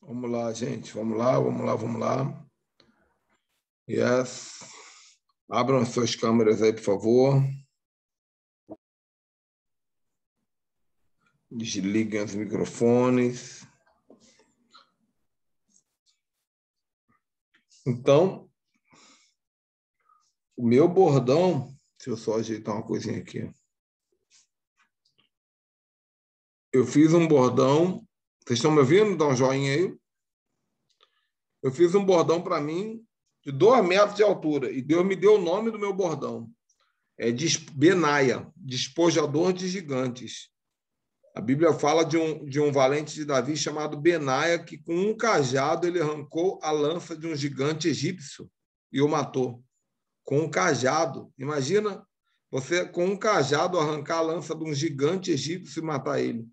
Vamos lá, gente. Vamos lá, vamos lá, vamos lá. Yes. Abram as suas câmeras aí, por favor. Desliguem os microfones. Então, o meu bordão... Deixa eu só ajeitar uma coisinha aqui. Eu fiz um bordão... Vocês estão me ouvindo? Dá um joinha aí. Eu fiz um bordão para mim de 2 metros de altura. E Deus me deu o nome do meu bordão. É Benaia, despojador de gigantes. A Bíblia fala de um valente de Davi chamado Benaia, que com um cajado ele arrancou a lança de um gigante egípcio e o matou. Com um cajado. Imagina você, com um cajado, arrancar a lança de um gigante egípcio e matar ele.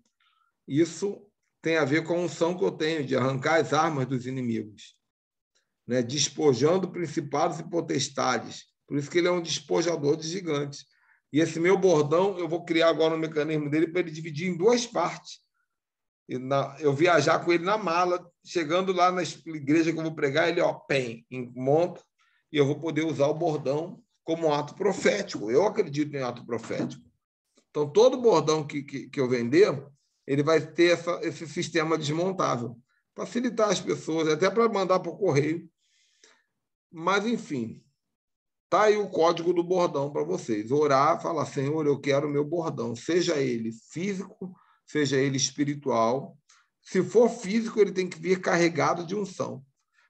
Isso tem a ver com a unção que eu tenho de arrancar as armas dos inimigos, né? Despojando principados e potestades. Por isso que ele é um despojador de gigantes. E esse meu bordão, eu vou criar agora um mecanismo dele para ele dividir em 2 partes. Eu viajar com ele na mala, chegando lá na igreja que eu vou pregar, ele, monta, e eu vou poder usar o bordão como ato profético. Eu acredito em ato profético. Então, todo bordão que eu vender, ele vai ter esse sistema desmontável. Facilitar as pessoas, até para mandar para o correio. Mas, enfim, tá aí o código do bordão para vocês. Orar, falar, Senhor, eu quero o meu bordão. Seja ele físico, seja ele espiritual. Se for físico, ele tem que vir carregado de unção.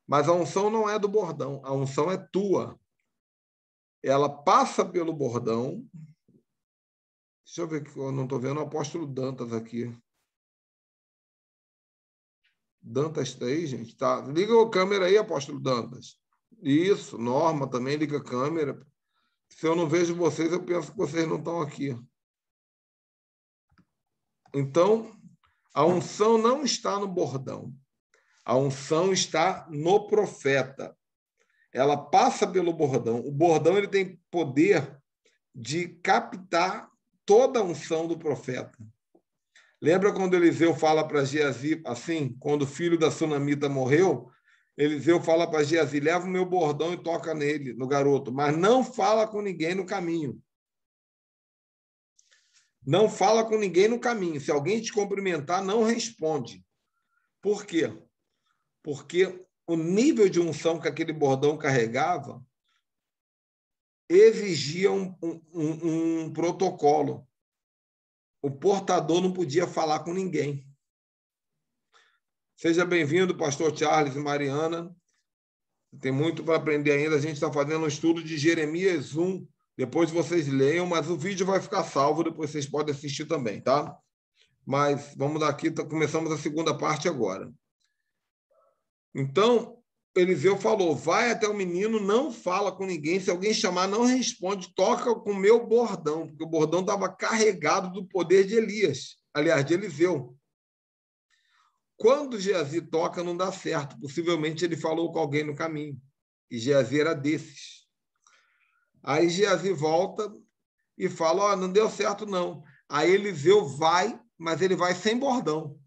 Mas a unção não é do bordão, a unção é tua. Ela passa pelo bordão. Deixa eu ver, que eu não estou vendo o apóstolo Dantas aqui. Dantas está aí, gente? Tá. Liga a câmera aí, apóstolo Dantas. Isso, Norma também liga a câmera. Se eu não vejo vocês, eu penso que vocês não estão aqui. Então, a unção não está no bordão. A unção está no profeta. Ela passa pelo bordão. O bordão ele tem poder de captar toda a unção do profeta. Lembra quando Eliseu fala para Geazi, assim, quando o filho da sunamita morreu, Eliseu fala para Geazi, leva o meu bordão e toca nele, no garoto, mas não fala com ninguém no caminho. Não fala com ninguém no caminho. Se alguém te cumprimentar, não responde. Por quê? Porque o nível de unção que aquele bordão carregava exigia um protocolo. O portador não podia falar com ninguém. Seja bem-vindo, pastor Charles e Mariana. Tem muito para aprender ainda. A gente está fazendo um estudo de Jeremias 1. Depois vocês leiam, mas o vídeo vai ficar salvo, depois vocês podem assistir também, tá? Mas vamos daqui, começamos a segunda parte agora. Então, Eliseu falou, vai até o menino, não fala com ninguém, se alguém chamar, não responde, toca com o meu bordão, porque o bordão estava carregado do poder de Elias, aliás, de Eliseu. Quando Geazi toca, não dá certo, possivelmente ele falou com alguém no caminho, e Geazi era desses. Aí Geazi volta e fala, não deu certo não. Aí Eliseu vai, mas ele vai sem bordão.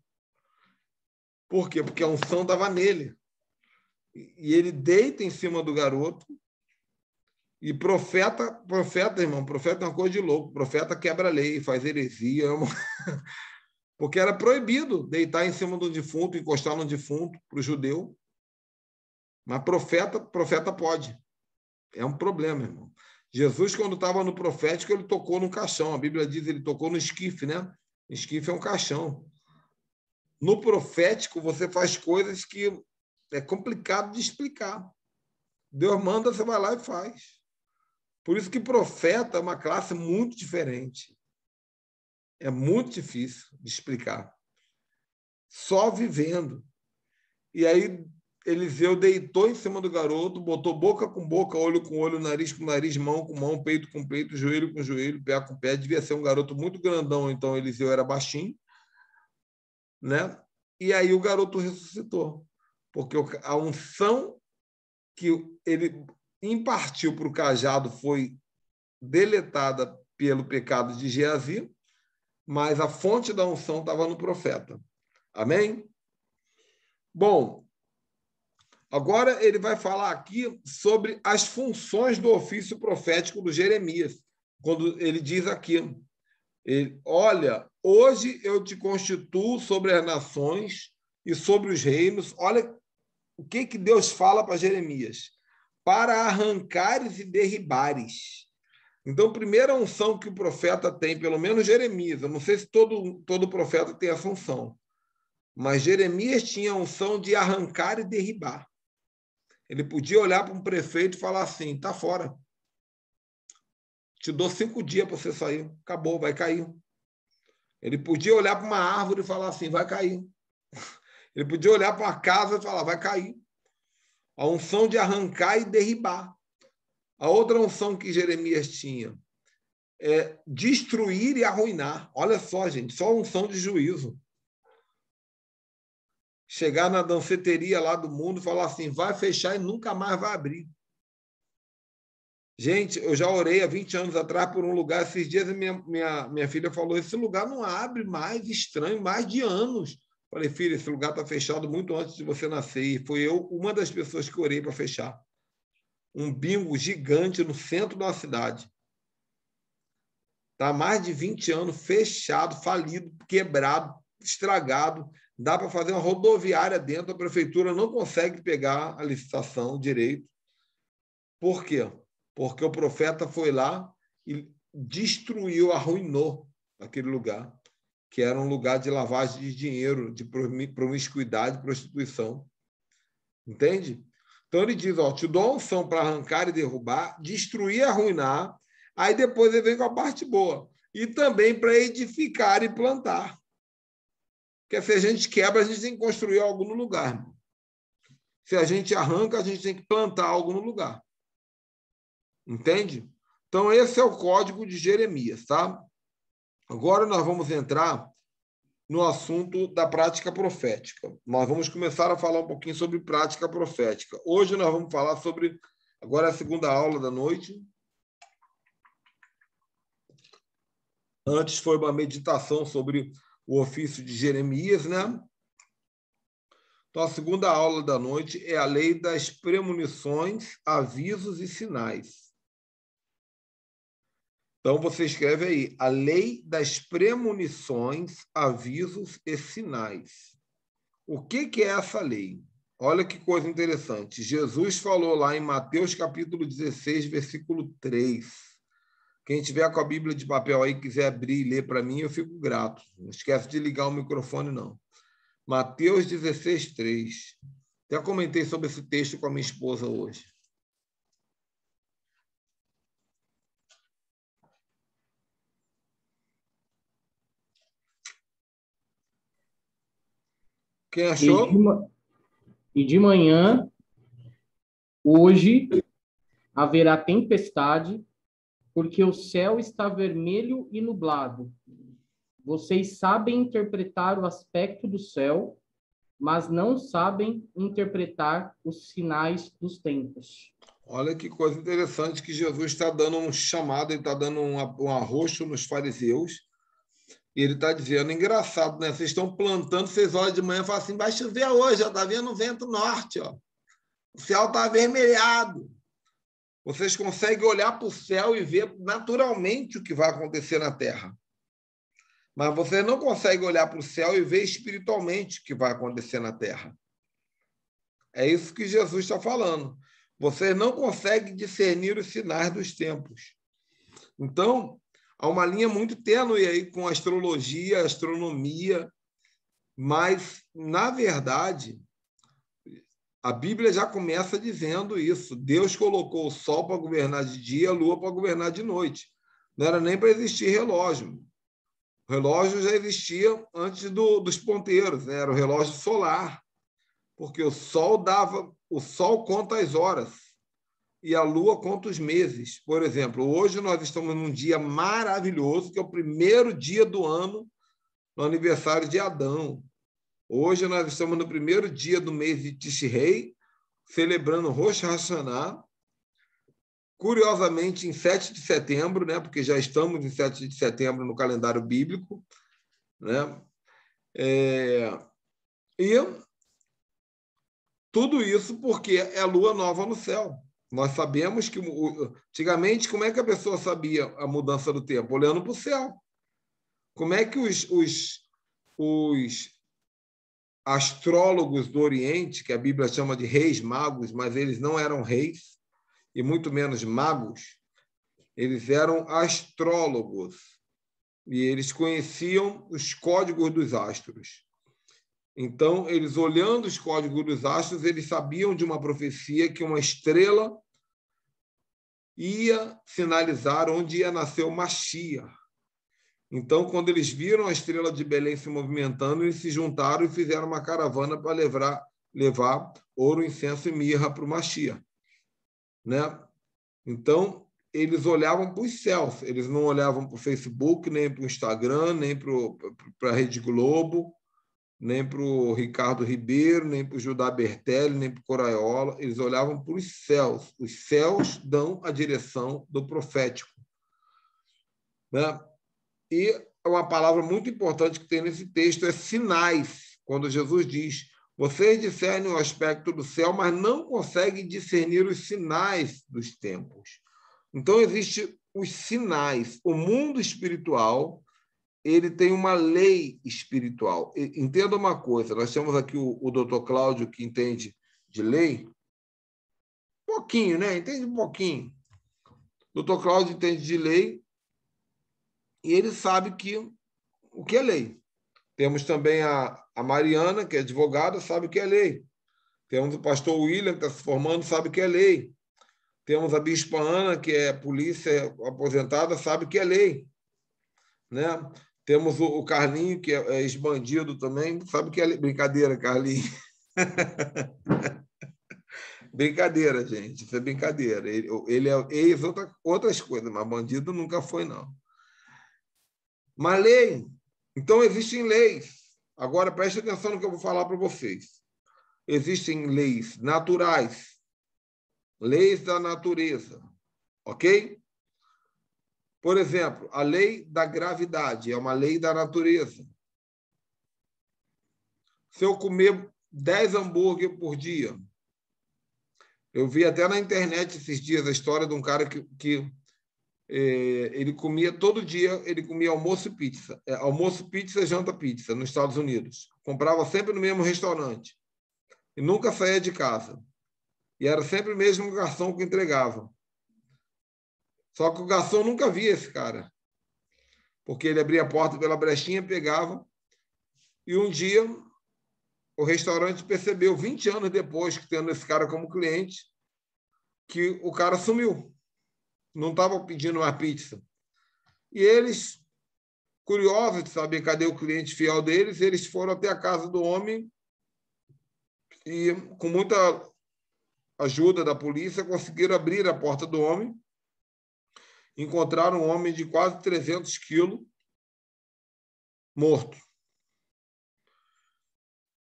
Por quê? Porque a unção estava nele. E ele deita em cima do garoto. E profeta, irmão, profeta é uma coisa de louco. Profeta quebra a lei, faz heresia. Porque era proibido deitar em cima do defunto, encostar no defunto para o judeu. Mas profeta pode. É um problema, irmão. Jesus, quando estava no profético, ele tocou no caixão. A Bíblia diz que ele tocou no esquife, né? Esquife é um caixão. No profético, você faz coisas que é complicado de explicar. Deus manda, você vai lá e faz. Por isso que profeta é uma classe muito diferente. É muito difícil de explicar. Só vivendo. E aí Eliseu deitou em cima do garoto, botou boca com boca, olho com olho, nariz com nariz, mão com mão, peito com peito, joelho com joelho, pé com pé. Devia ser um garoto muito grandão, então Eliseu era baixinho, né? E aí o garoto ressuscitou. Porque a unção que ele impartiu para o cajado foi deletada pelo pecado de Geazi, mas a fonte da unção estava no profeta. Amém? Bom, agora ele vai falar aqui sobre as funções do ofício profético do Jeremias, quando ele diz aqui, olha, hoje eu te constituo sobre as nações e sobre os reinos. Olha o que Deus fala para Jeremias: para arrancares e derribares. Então, a primeira unção que o profeta tem, pelo menos Jeremias, eu não sei se todo profeta tem essa unção, mas Jeremias tinha a unção de arrancar e derribar. Ele podia olhar para um prefeito e falar assim: está fora. Te dou 5 dias para você sair. Acabou, vai cair. Ele podia olhar para uma árvore e falar assim: vai cair. Ele podia olhar para uma casa e falar: vai cair. A unção de arrancar e derribar. A outra unção que Jeremias tinha é destruir e arruinar. Olha só, gente, só unção de juízo. Chegar na danceteria lá do mundo e falar assim: vai fechar e nunca mais vai abrir. Gente, eu já orei há 20 anos atrás por um lugar. Esses dias minha filha falou: esse lugar não abre mais, estranho, mais de anos. Falei: filha, esse lugar está fechado muito antes de você nascer. E foi eu, uma das pessoas que orei para fechar. Um bingo gigante no centro da cidade. Está há mais de 20 anos fechado, falido, quebrado, estragado. Dá para fazer uma rodoviária dentro, a prefeitura não consegue pegar a licitação direito. Por quê? Porque o profeta foi lá e destruiu, arruinou aquele lugar, que era um lugar de lavagem de dinheiro, de promiscuidade, prostituição. Entende? Então ele diz: ó, te dou a unção para arrancar e derrubar, destruir e arruinar. Aí depois ele vem com a parte boa. E também para edificar e plantar. Porque se a gente quebra, a gente tem que construir algo no lugar. Se a gente arranca, a gente tem que plantar algo no lugar. Entende? Então, esse é o código de Jeremias, tá? Agora nós vamos entrar no assunto da prática profética. Nós vamos começar a falar um pouquinho sobre prática profética. Hoje nós vamos falar sobre... Agora é a segunda aula da noite. Antes foi uma meditação sobre o ofício de Jeremias, né? Então, a segunda aula da noite é a lei das premonições, avisos e sinais. Então, você escreve aí, a lei das premonições, avisos e sinais. O que é essa lei? Olha que coisa interessante. Jesus falou lá em Mateus capítulo 16, versículo 3. Quem tiver com a Bíblia de papel aí, quiser abrir e ler para mim, eu fico grato. Não esquece de ligar o microfone, não. Mateus 16, 3. Até comentei sobre esse texto com a minha esposa hoje. Quem achou? E de manhã, hoje, haverá tempestade, porque o céu está vermelho e nublado. Vocês sabem interpretar o aspecto do céu, mas não sabem interpretar os sinais dos tempos. Olha que coisa interessante que Jesus está dando um chamado, ele está dando um arroxo nos fariseus, e ele está dizendo: engraçado, né? Vocês estão plantando 6 horas de manhã e falam assim: vai chover hoje, está vendo vento norte, ó. O céu está avermelhado. Vocês conseguem olhar para o céu e ver naturalmente o que vai acontecer na Terra. Mas vocês não conseguem olhar para o céu e ver espiritualmente o que vai acontecer na Terra. É isso que Jesus está falando. Vocês não conseguem discernir os sinais dos tempos. Então, há uma linha muito tênue aí com a astrologia, a astronomia, mas, na verdade, a Bíblia já começa dizendo isso. Deus colocou o sol para governar de dia, a lua para governar de noite. Não era nem para existir relógio. O relógio já existia antes dos ponteiros, né? Era o relógio solar, porque o sol conta as horas e a lua conta os meses. Por exemplo, hoje nós estamos num dia maravilhoso, que é o primeiro dia do ano, no aniversário de Adão. Hoje nós estamos no primeiro dia do mês de Tishrei, celebrando Rosh Hashanah, curiosamente em 7 de setembro, né? Porque já estamos em 7 de setembro no calendário bíblico, né? E Tudo isso porque é lua nova no céu. Nós sabemos que, antigamente, como é que a pessoa sabia a mudança do tempo? Olhando para o céu. Como é que os astrólogos do Oriente, que a Bíblia chama de reis magos, mas eles não eram reis, e muito menos magos, eles eram astrólogos, e eles conheciam os códigos dos astros. Então, eles olhando os códigos dos astros, eles sabiam de uma profecia que uma estrela ia sinalizar onde ia nascer o Mashiach. Então, quando eles viram a estrela de Belém se movimentando, eles se juntaram e fizeram uma caravana para levar ouro, incenso e mirra para o Mashiach. Né? Então, eles olhavam para os céus, eles não olhavam para o Facebook, nem para o Instagram, nem para a Rede Globo, nem para o Ricardo Ribeiro, nem para o Judá Bertelli, nem para o Coraiola. Eles olhavam para os céus. Os céus dão a direção do profético. Né? E uma palavra muito importante que tem nesse texto é sinais. Quando Jesus diz, vocês discernem o aspecto do céu, mas não conseguem discernir os sinais dos tempos. Então, existem os sinais. O mundo espiritual, ele tem uma lei espiritual. Entenda uma coisa, nós temos aqui o doutor Cláudio, que entende de lei, pouquinho, né? Entende um pouquinho. O doutor Cláudio entende de lei e ele sabe o que é lei. Temos também a Mariana, que é advogada, sabe o que é lei. Temos o pastor William, que está se formando, sabe o que é lei. Temos a bispa Ana, que é polícia aposentada, sabe o que é lei. Né? Temos o Carlinho, que é ex-bandido também, sabe o que é lei. Brincadeira, Carlinho. Brincadeira, gente, isso é brincadeira. Ele é ex outras coisas, mas bandido nunca foi, não. Mas lei. Então, existem leis. Agora, preste atenção no que eu vou falar para vocês. Existem leis naturais, leis da natureza, ok? Por exemplo, a lei da gravidade é uma lei da natureza. Se eu comer 10 hambúrguer por dia, eu vi até na internet esses dias a história de um cara que ele comia todo dia, ele comia almoço e pizza. Almoço, pizza, janta, pizza, nos Estados Unidos. Comprava sempre no mesmo restaurante. E nunca saía de casa. E era sempre o mesmo garçom que entregava. Só que o garçom nunca via esse cara. Porque ele abria a porta pela brechinha, pegava. E um dia, o restaurante percebeu, 20 anos depois, que tendo esse cara como cliente, que o cara sumiu. Não estava pedindo mais pizza. E eles, curiosos de saber cadê o cliente fiel deles, eles foram até a casa do homem e, com muita ajuda da polícia, conseguiram abrir a porta do homem. Encontraram um homem de quase 300 quilos morto.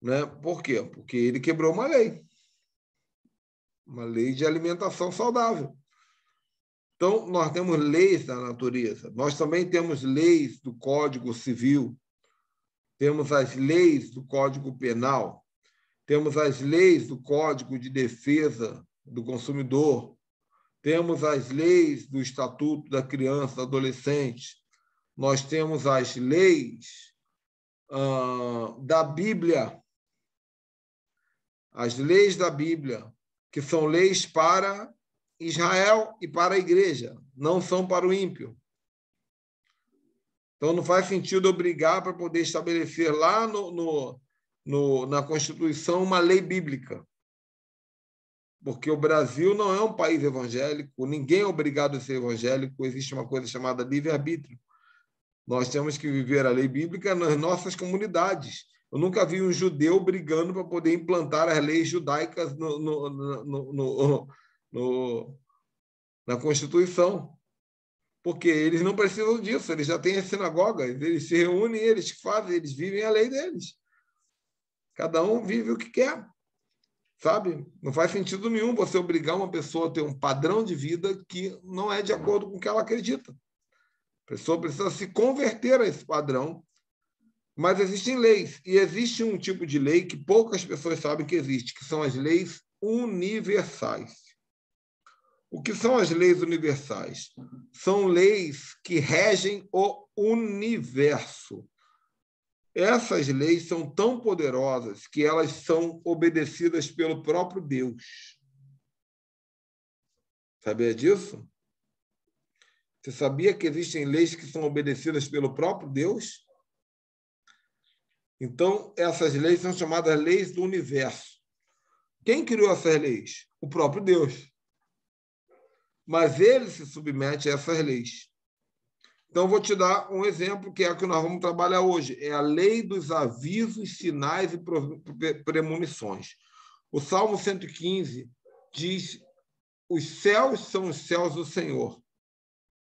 Né? Por quê? Porque ele quebrou uma lei de alimentação saudável. Então, nós temos leis da natureza. Nós também temos leis do Código Civil. Temos as leis do Código Penal. Temos as leis do Código de Defesa do Consumidor. Temos as leis do Estatuto da Criança e do Adolescente. Nós temos as leis da Bíblia. As leis da Bíblia, que são leis para Israel e para a igreja, não são para o ímpio. Então, não faz sentido obrigar para poder estabelecer lá na Constituição uma lei bíblica. Porque o Brasil não é um país evangélico, ninguém é obrigado a ser evangélico, existe uma coisa chamada livre-arbítrio. Nós temos que viver a lei bíblica nas nossas comunidades. Eu nunca vi um judeu brigando para poder implantar as leis judaicas na Constituição. Porque eles não precisam disso, eles já têm as sinagogas, eles se reúnem, eles fazem, eles vivem a lei deles. Cada um vive o que quer, sabe? Não faz sentido nenhum você obrigar uma pessoa a ter um padrão de vida que não é de acordo com o que ela acredita. A pessoa precisa se converter a esse padrão, Mas existem leis, e existe um tipo de lei que poucas pessoas sabem que existe, que são as leis universais. O que são as leis universais? São leis que regem o universo. Essas leis são tão poderosas que elas são obedecidas pelo próprio Deus. Sabia disso? Você sabia que existem leis que são obedecidas pelo próprio Deus? Então, essas leis são chamadas leis do universo. Quem criou essas leis? O próprio Deus. Mas ele se submete a essas leis. Então, vou te dar um exemplo que é o que nós vamos trabalhar hoje. É a lei dos avisos, sinais e premonições. O Salmo 115 diz: os céus são os céus do Senhor.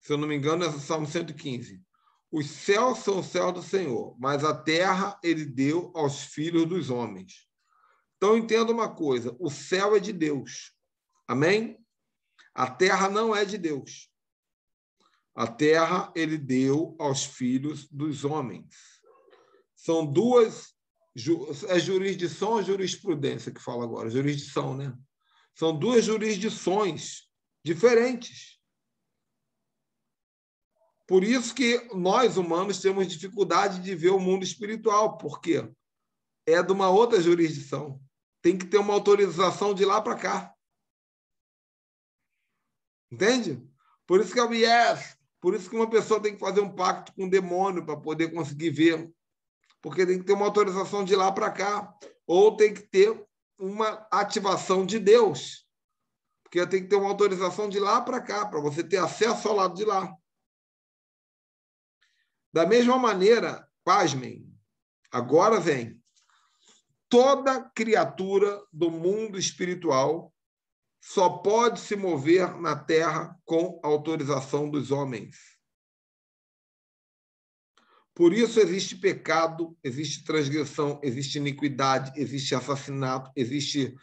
Se eu não me engano, é o Salmo 115. Os céus são os céus do Senhor, mas a terra ele deu aos filhos dos homens. Então, entenda uma coisa: o céu é de Deus. Amém? A terra não é de Deus. A terra ele deu aos filhos dos homens. São duas... É jurisdição ou jurisprudência que fala agora? Jurisdição, né? São duas jurisdições diferentes. Por isso que nós, humanos, temos dificuldade de ver o mundo espiritual. Por quê? É de uma outra jurisdição. Tem que ter uma autorização de lá para cá. Entende? Por isso que é o viés. Por isso que uma pessoa tem que fazer um pacto com o demônio para poder conseguir ver. Porque tem que ter uma autorização de lá para cá. Ou tem que ter uma ativação de Deus. Porque tem que ter uma autorização de lá para cá, para você ter acesso ao lado de lá. Da mesma maneira, pasmem, agora vem, toda criatura do mundo espiritual só pode se mover na terra com autorização dos homens. Por isso existe pecado, existe transgressão, existe iniquidade, existe assassinato, existe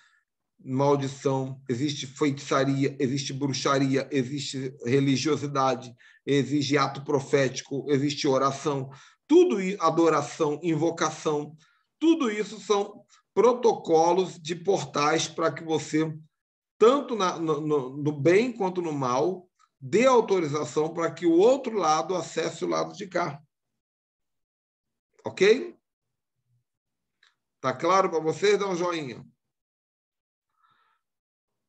maldição, existe feitiçaria, existe bruxaria, existe religiosidade, existe ato profético, existe oração, tudo isso, adoração, invocação, tudo isso são protocolos de portais para que você, tanto no bem quanto no mal, dê autorização para que o outro lado acesse o lado de cá. Ok? Tá claro para vocês? Dá um joinha.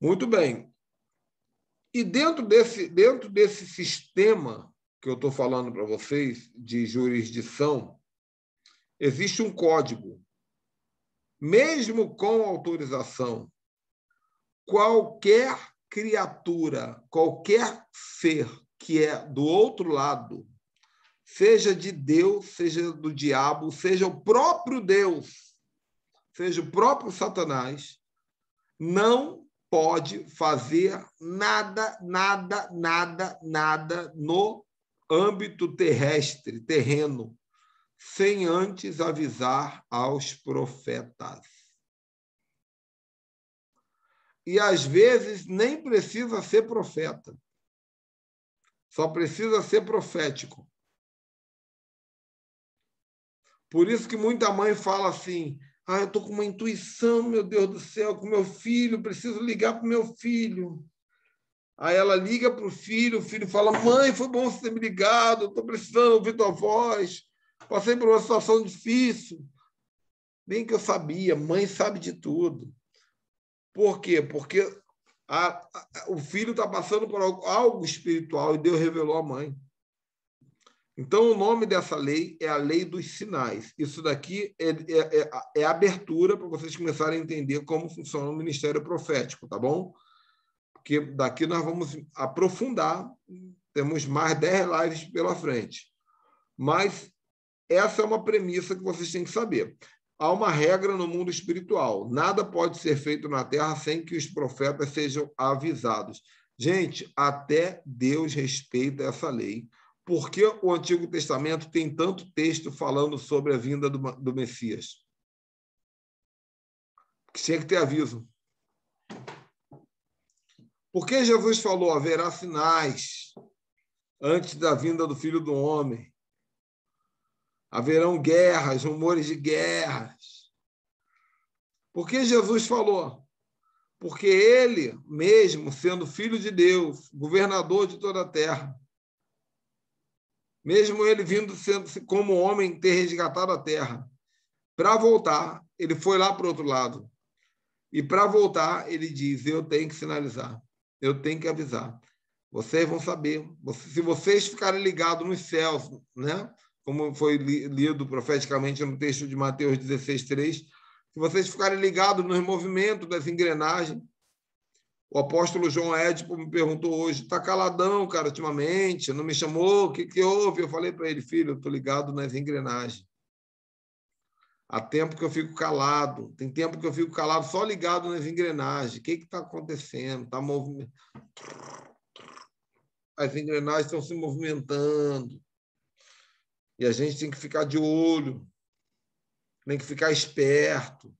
Muito bem. E dentro desse sistema que eu estou falando para vocês, de jurisdição, existe um código. Mesmo com autorização, qualquer criatura, qualquer ser que é do outro lado, seja de Deus, seja do diabo, seja o próprio Deus, seja o próprio Satanás, não pode fazer nada no âmbito terrestre, terreno, sem antes avisar aos profetas. E, às vezes, nem precisa ser profeta. Só precisa ser profético. Por isso que muita mãe fala assim: eu estou com uma intuição, meu Deus do céu, com meu filho, preciso ligar para o meu filho. Aí ela liga para o filho fala: mãe, foi bom você ter me ligado, estou precisando ouvir tua voz, passei por uma situação difícil. Bem que eu sabia, mãe sabe de tudo. Por quê? Porque o filho está passando por algo espiritual e Deus revelou à mãe. Então, o nome dessa lei é a lei dos sinais. Isso daqui é abertura para vocês começarem a entender como funciona o ministério profético, tá bom? Porque daqui nós vamos aprofundar, temos mais 10 lives pela frente. Mas essa é uma premissa que vocês têm que saber. Há uma regra no mundo espiritual: nada pode ser feito na terra sem que os profetas sejam avisados. Gente, até Deus respeita essa lei. Por que o Antigo Testamento tem tanto texto falando sobre a vinda do Messias? Porque tinha que ter aviso. Por que Jesus falou: haverá sinais antes da vinda do Filho do Homem? Haverão guerras, rumores de guerras. Por que Jesus falou? Porque ele, mesmo sendo filho de Deus, governador de toda a terra, mesmo ele vindo sendo como homem ter resgatado a terra, para voltar, ele foi lá para o outro lado. E para voltar, ele diz, eu tenho que sinalizar, eu tenho que avisar. Vocês vão saber. Se vocês ficarem ligados nos céus, né? Como foi lido profeticamente no texto de Mateus 16:3, se vocês ficarem ligados nos movimentos das engrenagens, o apóstolo João Édipo me perguntou hoje, está caladão, cara, ultimamente, não me chamou, o que houve? Eu falei para ele, filho, eu estou ligado nas engrenagens. Há tempo que eu fico calado, tem tempo que eu fico calado só ligado nas engrenagens. O que está acontecendo? Está movimentando. As engrenagens estão se movimentando. E a gente tem que ficar de olho, tem que ficar esperto.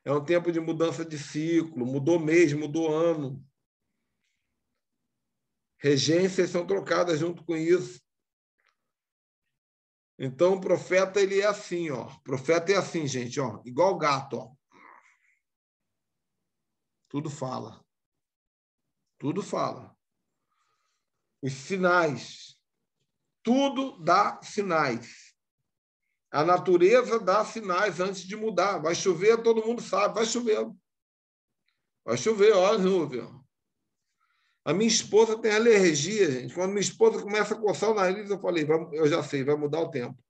É um tempo de mudança de ciclo, mudou mês, mudou ano. Regências são trocadas junto com isso. Então, o profeta, ele é assim, ó. O profeta é assim, gente, ó, igual gato, ó. Tudo fala. Tudo fala. Os sinais. Tudo dá sinais. A natureza dá sinais antes de mudar. Vai chover, todo mundo sabe, vai chover. Vai chover, olha as nuvens. A minha esposa tem alergia, gente. Quando minha esposa começa a coçar o nariz, eu falei, eu já sei, vai mudar o tempo.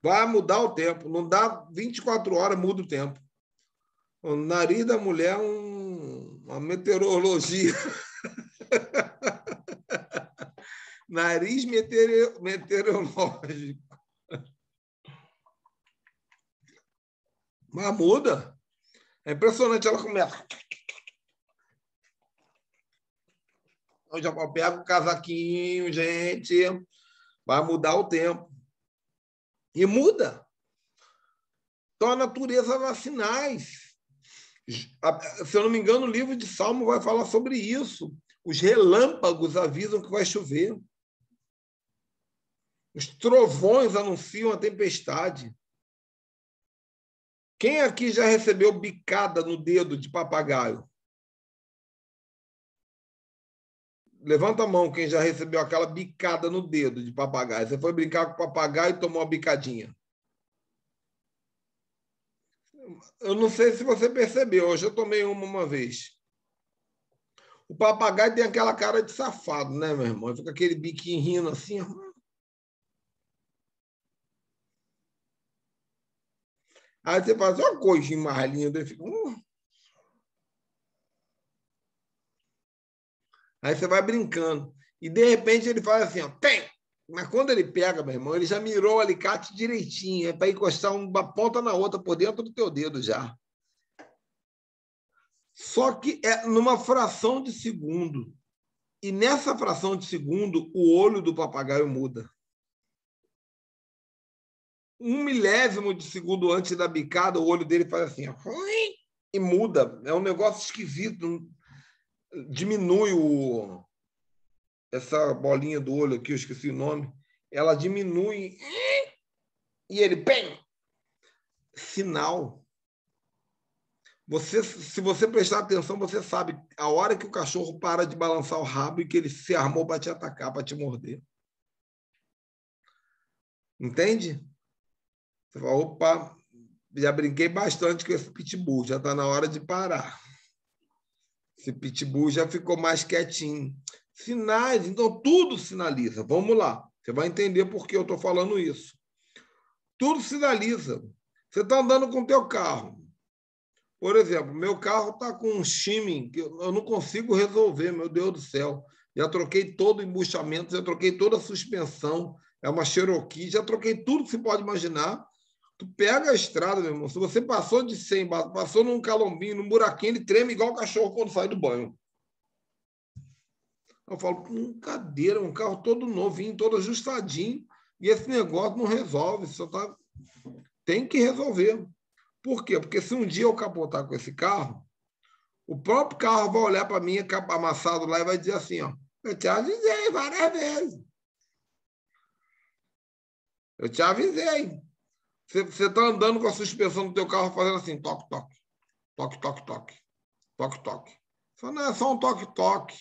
Vai mudar o tempo. Não dá 24 horas, muda o tempo. O nariz da mulher é uma meteorologia. Nariz meteorológico. Mas muda. É impressionante, ela começa. Eu já pego o casaquinho, gente. Vai mudar o tempo. E muda. Então, a natureza dá sinais. Se eu não me engano, o livro de Salmo vai falar sobre isso. Os relâmpagos avisam que vai chover. Os trovões anunciam a tempestade. Quem aqui já recebeu bicada no dedo de papagaio? Levanta a mão quem já recebeu aquela bicada no dedo de papagaio. Você foi brincar com o papagaio e tomou uma bicadinha. Eu não sei se você percebeu, hoje eu tomei uma vez. O papagaio tem aquela cara de safado, né, meu irmão? Fica aquele biquinho rindo assim. Aí você faz uma coisinha mais linda. Fica... Aí você vai brincando. E, de repente, ele faz assim, ó, tem! Mas quando ele pega, meu irmão, ele já mirou o alicate direitinho. É para encostar uma ponta na outra por dentro do teu dedo já. Só que é numa fração de segundo. E nessa fração de segundo, o olho do papagaio muda. 1 milésimo de segundo antes da bicada, o olho dele faz assim, ó, e muda. É um negócio esquisito. Diminui essa bolinha do olho aqui, eu esqueci o nome. Ela diminui e ele, bem, sinal. Se você prestar atenção, você sabe a hora que o cachorro para de balançar o rabo e que ele se armou para te atacar, para te morder. Entende? Você fala, opa, já brinquei bastante com esse pitbull, já está na hora de parar. Esse pitbull já ficou mais quietinho. Sinais, então tudo sinaliza. Vamos lá, você vai entender por que eu estou falando isso. Tudo sinaliza. Você está andando com o teu carro. Por exemplo, meu carro está com um shimming que eu não consigo resolver, meu Deus do céu. Já troquei todo o embuchamento, já troquei toda a suspensão, é uma Cherokee, já troquei tudo que você pode imaginar. Tu pega a estrada, meu irmão, se você passou de 100, passou num calombinho, num buraquinho, ele treme igual o cachorro quando sai do banho. Eu falo, brincadeira, um carro todo novinho, todo ajustadinho, e esse negócio não resolve, só tá... tem que resolver. Por quê? Porque se um dia eu capotar com esse carro, o próprio carro vai olhar para mim, amassado lá, e vai dizer assim, ó, eu te avisei várias vezes. Eu te avisei. Você está andando com a suspensão do teu carro fazendo assim, toque, toque, toque, toque, toque, toque, toque. Isso não é só um toque, toque.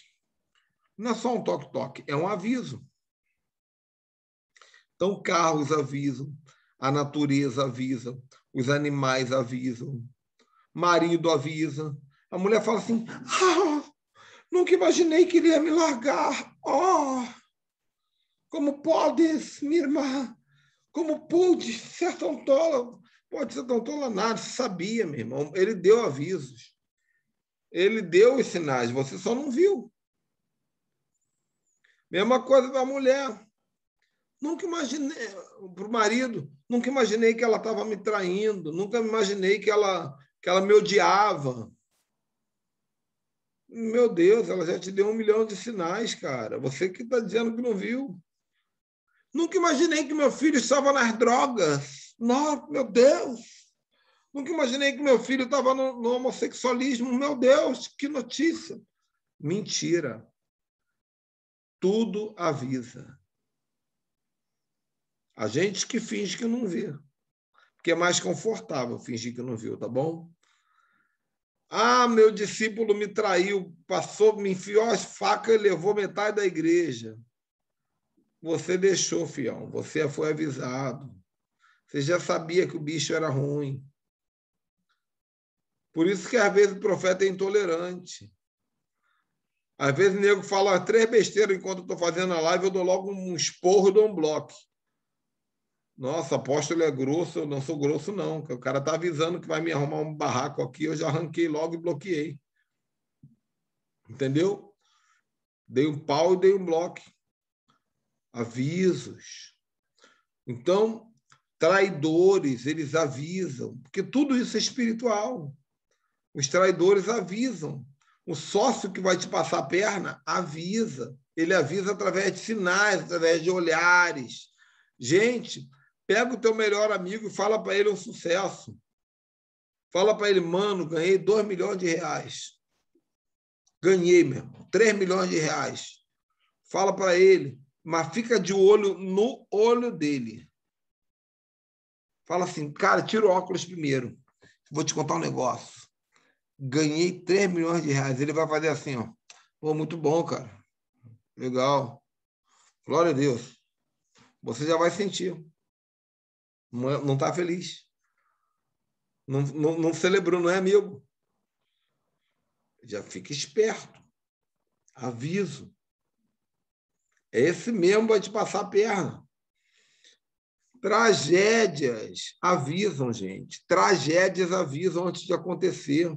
Não é só um toque, toque. É um aviso. Então, carros avisam, a natureza avisa, os animais avisam, marido avisa. A mulher fala assim, nunca imaginei que ele ia me largar. Oh, como podes, minha irmã? Como pude ser tão tola? Pode ser tão tola nada, você sabia, meu irmão. Ele deu avisos. Ele deu os sinais, você só não viu. Mesma coisa para a mulher. Nunca imaginei, para o marido, nunca imaginei que ela estava me traindo, nunca imaginei que ela me odiava. Meu Deus, ela já te deu 1 milhão de sinais, cara. Você que está dizendo que não viu. Nunca imaginei que meu filho estava nas drogas. Nossa, meu Deus. Nunca imaginei que meu filho estava no homossexualismo. Meu Deus, que notícia. Mentira. Tudo avisa. A gente que finge que não vê. Porque é mais confortável fingir que não viu, tá bom? Meu discípulo me traiu, me enfiou as facas e levou metade da igreja. Você deixou, fião. Você foi avisado. Você já sabia que o bicho era ruim. Por isso que, às vezes, o profeta é intolerante. Às vezes, o nego fala 3 besteiras enquanto eu estou fazendo a live, eu dou logo um esporro, dou um bloco. Nossa, apóstolo é grosso, eu não sou grosso, não. O cara está avisando que vai me arrumar um barraco aqui, eu já arranquei logo e bloqueei. Entendeu? Dei um pau e dei um bloco. Avisos. Então, traidores, eles avisam, porque tudo isso é espiritual. Os traidores avisam. O sócio que vai te passar a perna avisa. Ele avisa através de sinais, através de olhares. Gente, pega o teu melhor amigo e fala para ele um sucesso. Fala para ele, mano, ganhei 2 milhões de reais. Ganhei, mesmo, 3 milhões de reais. Fala para ele, mas fica de olho no olho dele. Fala assim, cara, tira o óculos primeiro. Vou te contar um negócio. Ganhei 3 milhões de reais. Ele vai fazer assim, ó. Pô, muito bom, cara. Legal. Glória a Deus. Você já vai sentir. Não está feliz. Não celebrou, não é amigo. Já fica esperto. Aviso. Esse mesmo vai te passar a perna. Tragédias avisam, gente. Tragédias avisam antes de acontecer.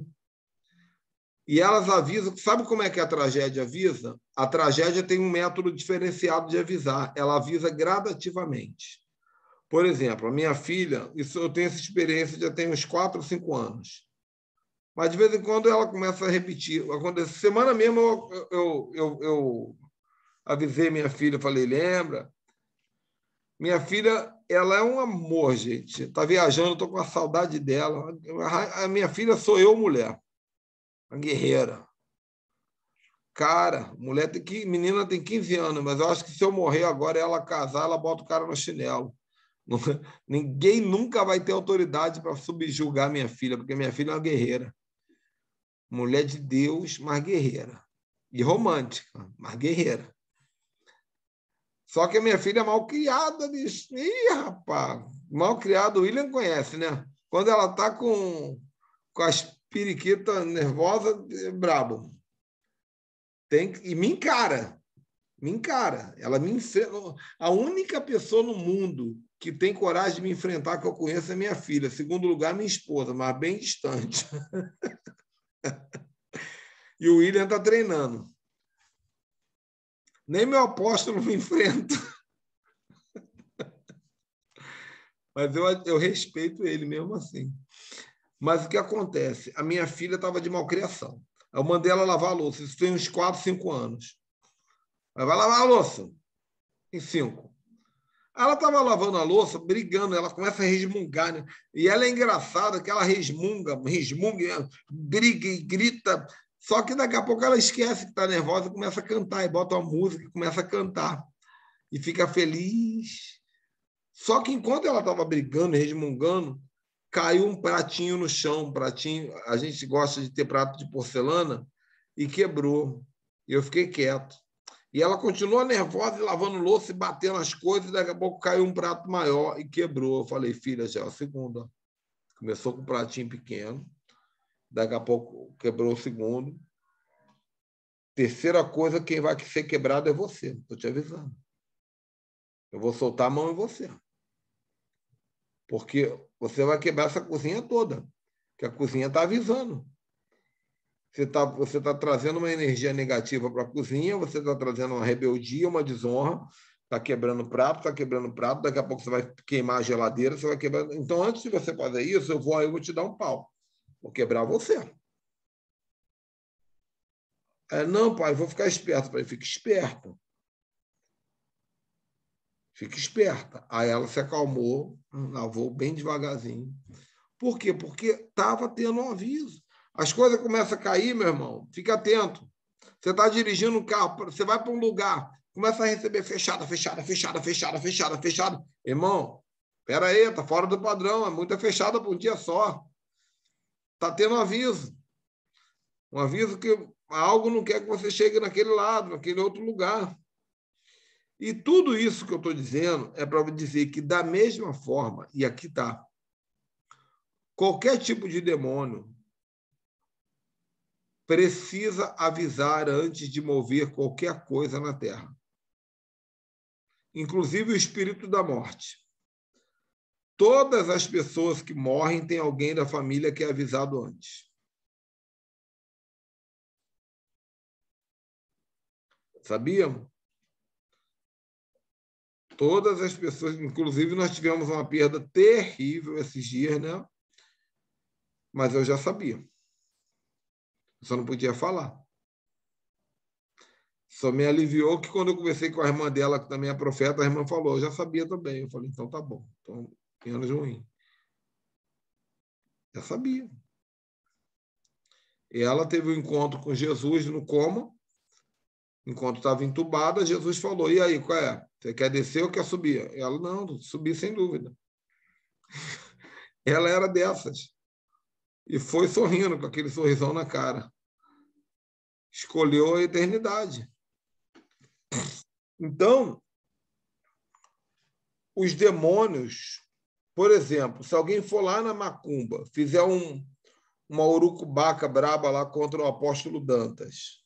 E elas avisam. Sabe como é que a tragédia avisa? A tragédia tem um método diferenciado de avisar. Ela avisa gradativamente. Por exemplo, a minha filha, eu tenho essa experiência já tem uns 4 ou 5 anos. Mas, de vez em quando, ela começa a repetir. Essa semana mesmo, eu avisei minha filha, falei, lembra? Minha filha, ela é um amor, gente. Está viajando, estou com a saudade dela. A minha filha sou eu, mulher. Uma guerreira. Cara, menina tem 15 anos, mas eu acho que se eu morrer agora e ela casar, ela bota o cara no chinelo. Ninguém nunca vai ter autoridade para subjugar minha filha, porque minha filha é uma guerreira. Mulher de Deus, mas guerreira. E romântica, mas guerreira. Só que a minha filha é mal criada, bicho. Ih, rapaz, mal criada, o William conhece, né? Quando ela está com as periquitas nervosas, é brabo. E me encara. Me encara. Ela me enfrenta. A única pessoa no mundo que tem coragem de me enfrentar que eu conheço é minha filha. Segundo lugar, minha esposa, mas bem distante. E o William está treinando. Nem meu apóstolo me enfrenta. Mas eu respeito ele mesmo assim. Mas o que acontece? A minha filha estava de malcriação. Eu mandei ela lavar a louça. Isso tem uns 4, 5 anos. Ela vai lavar a louça. Em 5. Ela estava lavando a louça, brigando. Ela começa a resmungar. Né? E ela é engraçada, que ela resmunga, briga e grita. Só que daqui a pouco ela esquece que está nervosa e começa a cantar. E bota uma música e começa a cantar. E fica feliz. Só que enquanto ela estava brigando, resmungando, caiu um pratinho no chão, um pratinho, a gente gosta de ter prato de porcelana, e quebrou. E eu fiquei quieto. E ela continuou nervosa, e lavando louça e batendo as coisas, e daqui a pouco caiu um prato maior e quebrou. Eu falei, filha, já é a segunda. Começou com um pratinho pequeno, daqui a pouco quebrou o segundo. Terceira coisa, quem vai ser quebrado é você. Estou te avisando. Eu vou soltar a mão em você. Porque você vai quebrar essa cozinha toda. Que a cozinha está avisando. Você tá trazendo uma energia negativa para a cozinha, você está trazendo uma rebeldia, uma desonra, está quebrando prato, daqui a pouco você vai queimar a geladeira, você vai quebrar. Então, antes de você fazer isso, eu vou te dar um pau. Vou quebrar você. Não, pai, vou ficar esperto. Pai, fica esperto. Fica esperta. Aí ela se acalmou, lavou bem devagarzinho. Por quê? Porque estava tendo um aviso. As coisas começam a cair, meu irmão. Fica atento. Você está dirigindo um carro, você vai para um lugar, começa a receber fechada. Irmão, espera aí, está fora do padrão, é muita fechada por um dia só. Está tendo um aviso. Um aviso que algo não quer que você chegue naquele lado, naquele outro lugar. E tudo isso que eu estou dizendo é para dizer que, da mesma forma, e aqui está, qualquer tipo de demônio precisa avisar antes de mover qualquer coisa na Terra. Inclusive o espírito da morte. Todas as pessoas que morrem têm alguém da família que é avisado antes. Sabiam? Todas as pessoas, inclusive nós tivemos uma perda terrível esses dias, né? Mas eu já sabia. Eu só não podia falar. Só me aliviou que quando eu conversei com a irmã dela, que também é profeta, a irmã falou, eu já sabia também. Eu falei, então tá bom. Então, menos ruim. Já sabia. E ela teve um encontro com Jesus no coma. Enquanto estava entubada, Jesus falou, e aí, qual é? Você quer descer ou quer subir? Ela, não, subir sem dúvida. Ela era dessas. E foi sorrindo, com aquele sorrisão na cara. Escolheu a eternidade. Então, os demônios, por exemplo, se alguém for lá na macumba, fizer uma urucubaca braba lá contra o apóstolo Dantas,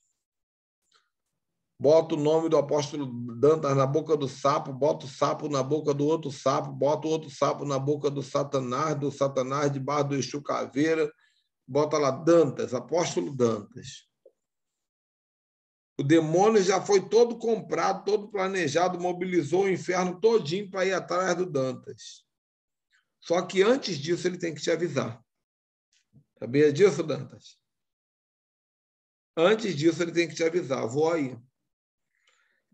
bota o nome do apóstolo Dantas na boca do sapo, bota o sapo na boca do outro sapo, bota o outro sapo na boca do Satanás debaixo do Exu Caveira, bota lá Dantas, apóstolo Dantas. O demônio já foi todo comprado, todo planejado, mobilizou o inferno todinho para ir atrás do Dantas. Só que antes disso ele tem que te avisar. Sabia disso, Dantas? Antes disso ele tem que te avisar. Vou aí.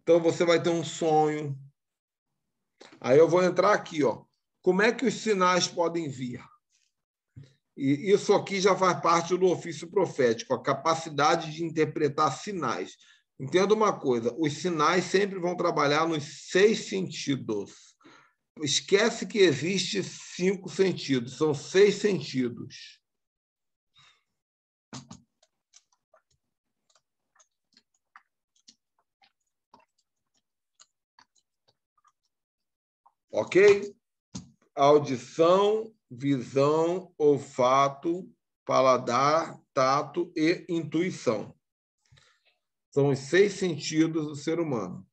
Então você vai ter um sonho. Aí eu vou entrar aqui, ó. Como é que os sinais podem vir? E isso aqui já faz parte do ofício profético, a capacidade de interpretar sinais. Entenda uma coisa, os sinais sempre vão trabalhar nos 6 sentidos. Esquece que existe 5 sentidos, são 6 sentidos. Ok? Audição, visão, olfato, paladar, tato e intuição. São os 6 sentidos do ser humano.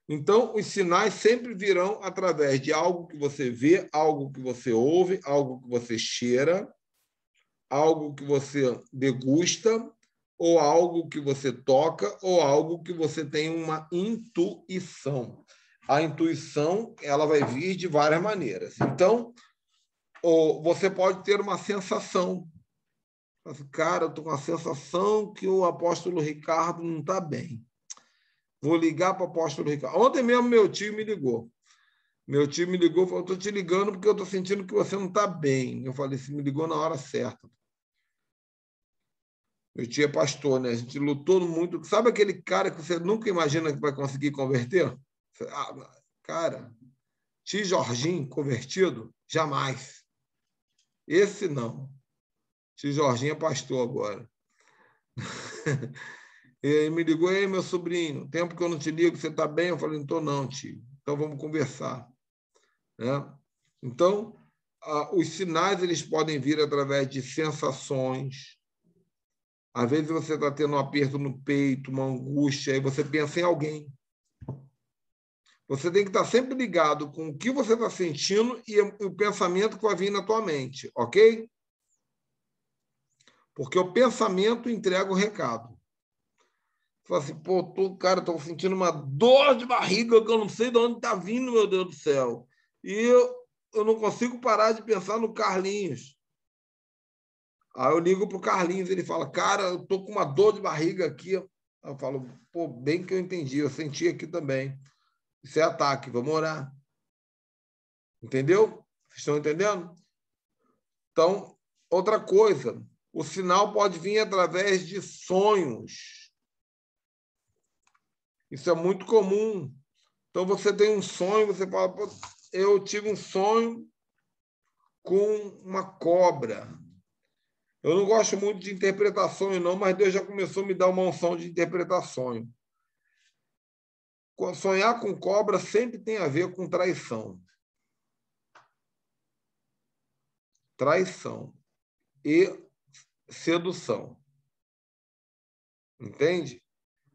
Então, os sinais sempre virão através de algo que você vê, algo que você ouve, algo que você cheira, algo que você degusta, ou algo que você toca, ou algo que você tem uma intuição. A intuição, ela vai vir de várias maneiras. Então, você pode ter uma sensação. Cara, eu estou com a sensação que o apóstolo Ricardo não está bem. Vou ligar para o apóstolo Ricardo. Ontem mesmo meu tio me ligou. Meu tio me ligou e falou, estou te ligando porque eu estou sentindo que você não está bem. Eu falei, você me ligou na hora certa. Meu tio é pastor, né? A gente lutou muito. Sabe aquele cara que você nunca imagina que vai conseguir converter? Cara, Tio Jorginho convertido? Jamais. Esse não. Tio Jorginho é pastor agora. Ele me ligou, ei, meu sobrinho, tempo que eu não te ligo, você está bem? Eu falei, não estou não, tio. Então vamos conversar. Né? Então, os sinais eles podem vir através de sensações. Às vezes você está tendo um aperto no peito, uma angústia, aí você pensa em alguém. Você tem que estar sempre ligado com o que você está sentindo e o pensamento que vai vir na tua mente, ok? Porque o pensamento entrega o recado. Você fala assim, pô, cara, estou sentindo uma dor de barriga que eu não sei de onde está vindo, meu Deus do céu. E eu não consigo parar de pensar no Carlinhos. Aí eu ligo para o Carlinhos, ele fala, cara, eu estou com uma dor de barriga aqui. Eu falo, pô, bem que eu entendi, eu senti aqui também. Isso é ataque, vamos orar. Entendeu? Vocês estão entendendo? Então, outra coisa, o sinal pode vir através de sonhos. Isso é muito comum. Então, você tem um sonho, você fala, eu tive um sonho com uma cobra. Eu não gosto muito de interpretações, não, mas Deus já começou a me dar uma unção de interpretações. Sonhar com cobra sempre tem a ver com traição. Traição e sedução. Entende?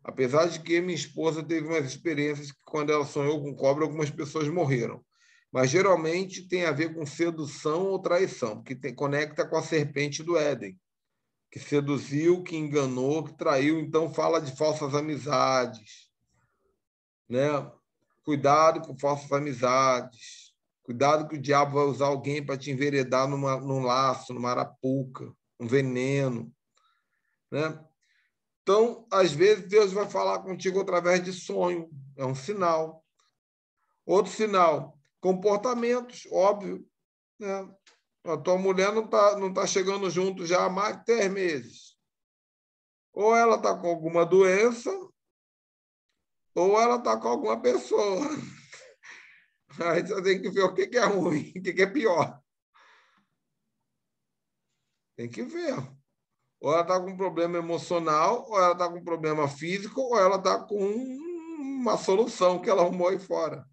Apesar de que minha esposa teve umas experiências que, quando ela sonhou com cobra, algumas pessoas morreram. Mas, geralmente, tem a ver com sedução ou traição, porque conecta com a serpente do Éden, que seduziu, que enganou, que traiu. Então, fala de falsas amizades. Né? Cuidado com falsas amizades. Cuidado que o diabo vai usar alguém para te enveredar num laço, numa arapuca, um veneno. Né? Então, às vezes, Deus vai falar contigo através de sonho. É um sinal. Outro sinal, comportamentos, óbvio. Né? A tua mulher não tá chegando junto já há mais de 3 meses. Ou ela está com alguma doença, ou ela está com alguma pessoa. Aí você tem que ver o que é ruim, o que é pior. Tem que ver. Ou ela está com um problema emocional, ou ela está com um problema físico, ou ela está com uma solução que ela arrumou aí fora.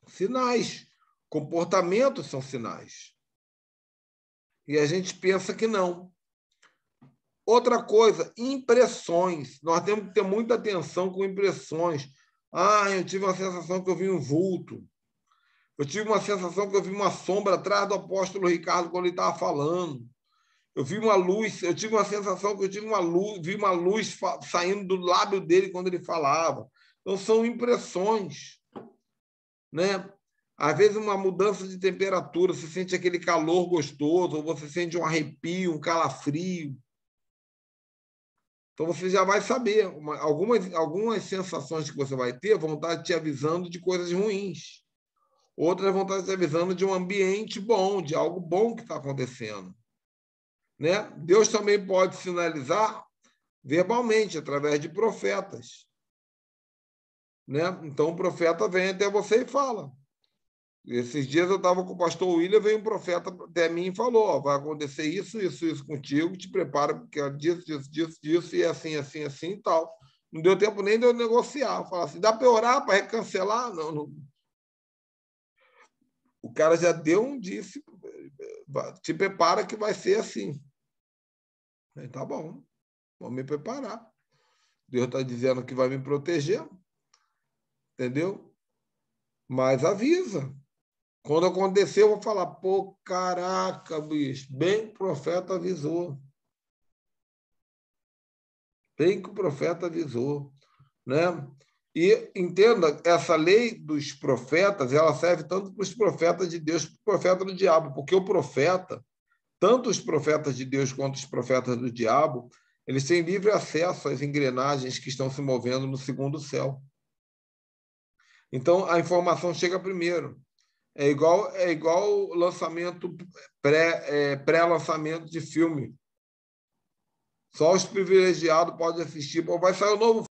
Sinais. Comportamentos são sinais. E a gente pensa que não. Outra coisa, impressões. Nós temos que ter muita atenção com impressões. Eu tive uma sensação que eu vi um vulto. Eu tive uma sensação que eu vi uma sombra atrás do apóstolo Ricardo quando ele estava falando. Eu vi uma luz, eu tive uma sensação que eu tive vi uma luz saindo do lábio dele quando ele falava. Então, são impressões. Né? Às vezes, uma mudança de temperatura, você sente aquele calor gostoso, ou você sente um arrepio, um calafrio. Então, você já vai saber. Algumas sensações que você vai ter vão estar te avisando de coisas ruins. Outras vão estar te avisando de um ambiente bom, de algo bom que está acontecendo. Né? Deus também pode sinalizar verbalmente, através de profetas. Né? Então, o profeta vem até você e fala. Esses dias eu estava com o pastor William, veio um profeta até mim e falou, vai acontecer isso, isso, isso contigo, te prepara, porque é disso, e assim, assim, assim e tal. Não deu tempo nem de eu negociar. Falar assim, dá para orar, para recancelar? Não. O cara já deu um disse, te prepara que vai ser assim. Aí, tá bom, vou me preparar. Deus está dizendo que vai me proteger, entendeu? Mas avisa. Quando acontecer, eu vou falar, pô, caraca, bicho, bem que o profeta avisou. Bem que o profeta avisou. Né? E entenda, essa lei dos profetas, ela serve tanto para os profetas de Deus quanto para o profeta do diabo, porque o profeta, tanto os profetas de Deus quanto os profetas do diabo, eles têm livre acesso às engrenagens que estão se movendo no segundo céu. Então, a informação chega primeiro. É igual lançamento, pré-lançamento de filme. Só os privilegiados podem assistir. Vai sair o novo